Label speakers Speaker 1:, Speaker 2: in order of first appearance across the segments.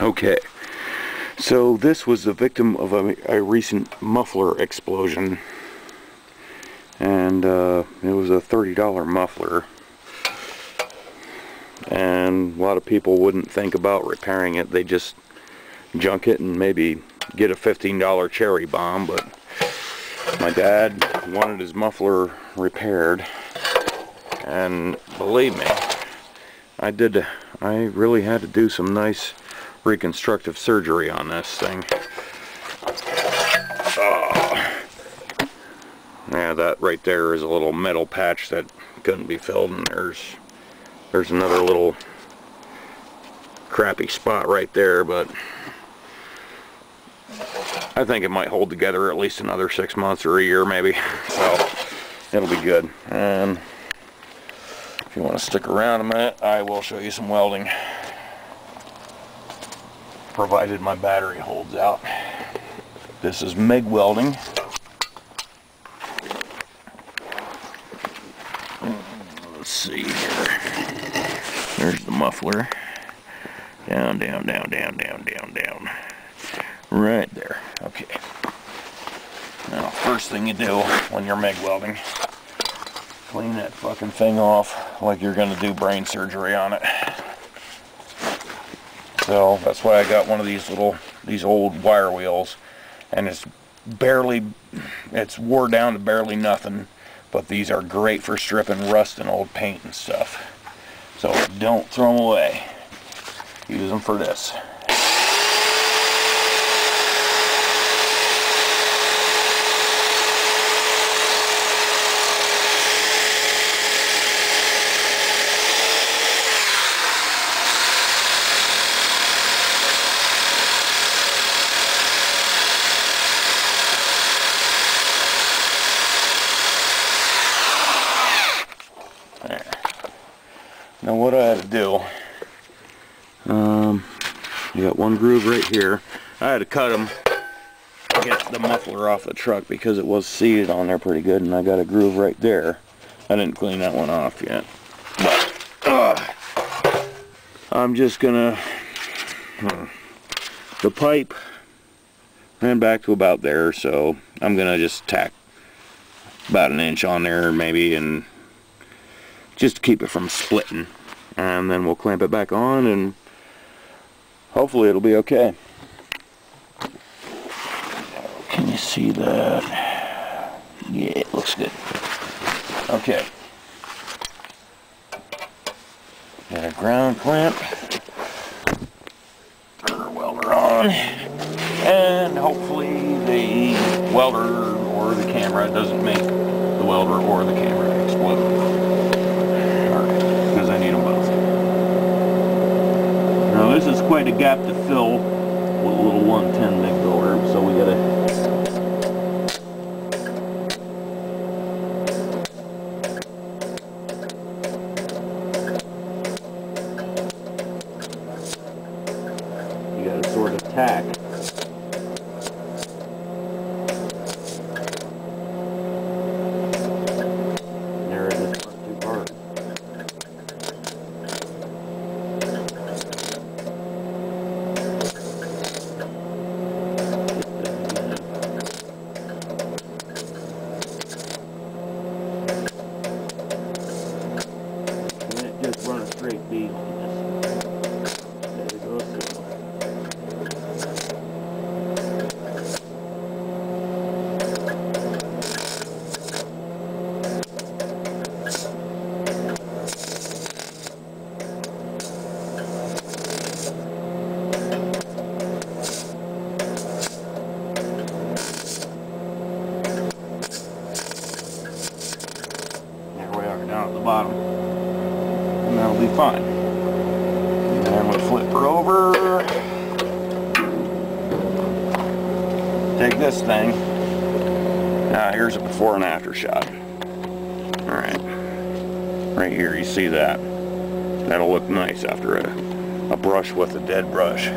Speaker 1: Okay, so this was the victim of a recent muffler explosion, and it was a $30 muffler, and a lot of people wouldn't think about repairing it. They just junk it and maybe get a $15 cherry bomb. But my dad wanted his muffler repaired, and believe me, I really had to do some nice reconstructive surgery on this thing. Yeah, that right there is a little metal patch that couldn't be filled, and there's another little crappy spot right there, but I think it might hold together at least another 6 months or a year maybe, so it'll be good. And if you want to stick around a minute, I will show you some welding, provided my battery holds out. This is MIG welding. Let's see here. There's the muffler. Down, down, down, down, down, down, down. Right there. Okay. Now, first thing you do when you're MIG welding, clean that fucking thing off like you're gonna do brain surgery on it. So that's why I got one of these old wire wheels, and it's wore down to barely nothing, but these are great for stripping rust and old paint and stuff. So don't throw them away. Use them for this. There. Now what I had to do, you got one groove right here. I had to cut them to get the muffler off the truck because it was seated on there pretty good, and I got a groove right there. I didn't clean that one off yet, but I'm just gonna, the pipe ran back to about there, so I'm gonna just tack about an inch on there maybe, and just to keep it from splitting, and then we'll clamp it back on, and hopefully it'll be okay. Can you see that? Yeah, it looks good. Okay. Got a ground clamp. Put our welder on, and hopefully the welder or the camera doesn't make the welder or the camera explode. Because I need them both. Now this is quite a gap to fill with a little 110 MIG welder, so we gotta sort of tack. There it is, not too hard. Just run a straight bead on this. There it goes. There we are, down at the bottom. And that'll be fine. And then we'll flip her over. Take this thing. Now here's a before and after shot. Alright. Right here, you see that. That'll look nice after a brush with a dead brush.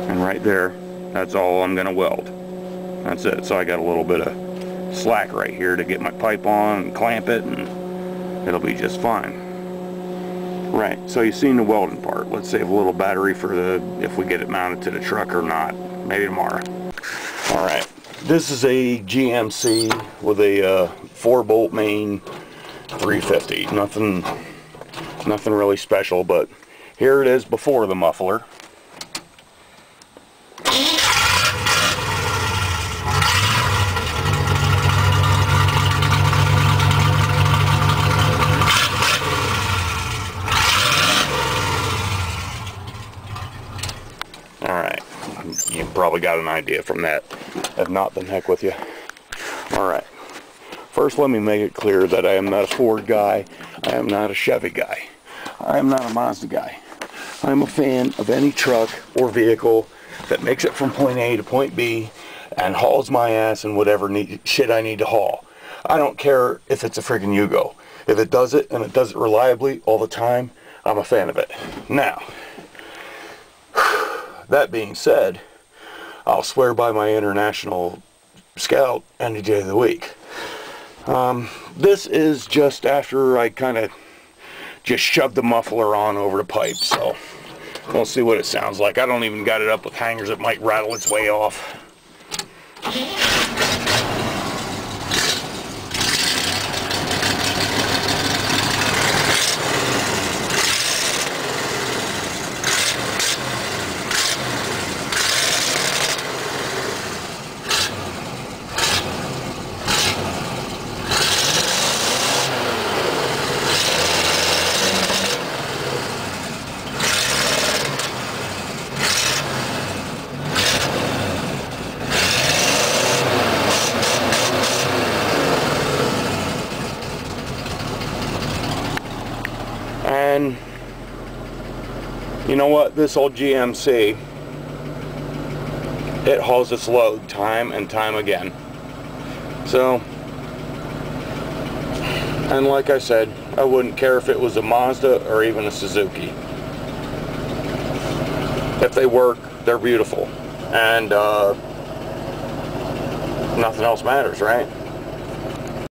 Speaker 1: and right there, that's all I'm gonna weld. That's it. So I got a little bit of slack right here to get my pipe on and clamp it, and it'll be just fine. Right, so you've seen the welding part. Let's save a little battery for if we get it mounted to the truck or not. Maybe tomorrow. Alright, this is a GMC with a 4-bolt main 350. Nothing really special, but here it is before the muffler. Alright, you probably got an idea from that. If not, then heck with you. Alright, first let me make it clear that I am not a Ford guy. I am not a Chevy guy. I am not a Mazda guy. I'm a fan of any truck or vehicle that makes it from point A to point B and hauls my ass in whatever shit I need to haul. I don't care if it's a friggin' Yugo. If it does it, and it does it reliably all the time, I'm a fan of it. Now, that being said, I'll swear by my International Scout any day of the week. This is just after I kind of just shoved the muffler on over the pipe, so we'll see what it sounds like. I don't even got it up with hangers. It might rattle its way off. And you know what, this old GMC, it hauls its load time and time again. So, and like I said, I wouldn't care if it was a Mazda or even a Suzuki. If they work, they're beautiful, and nothing else matters, right?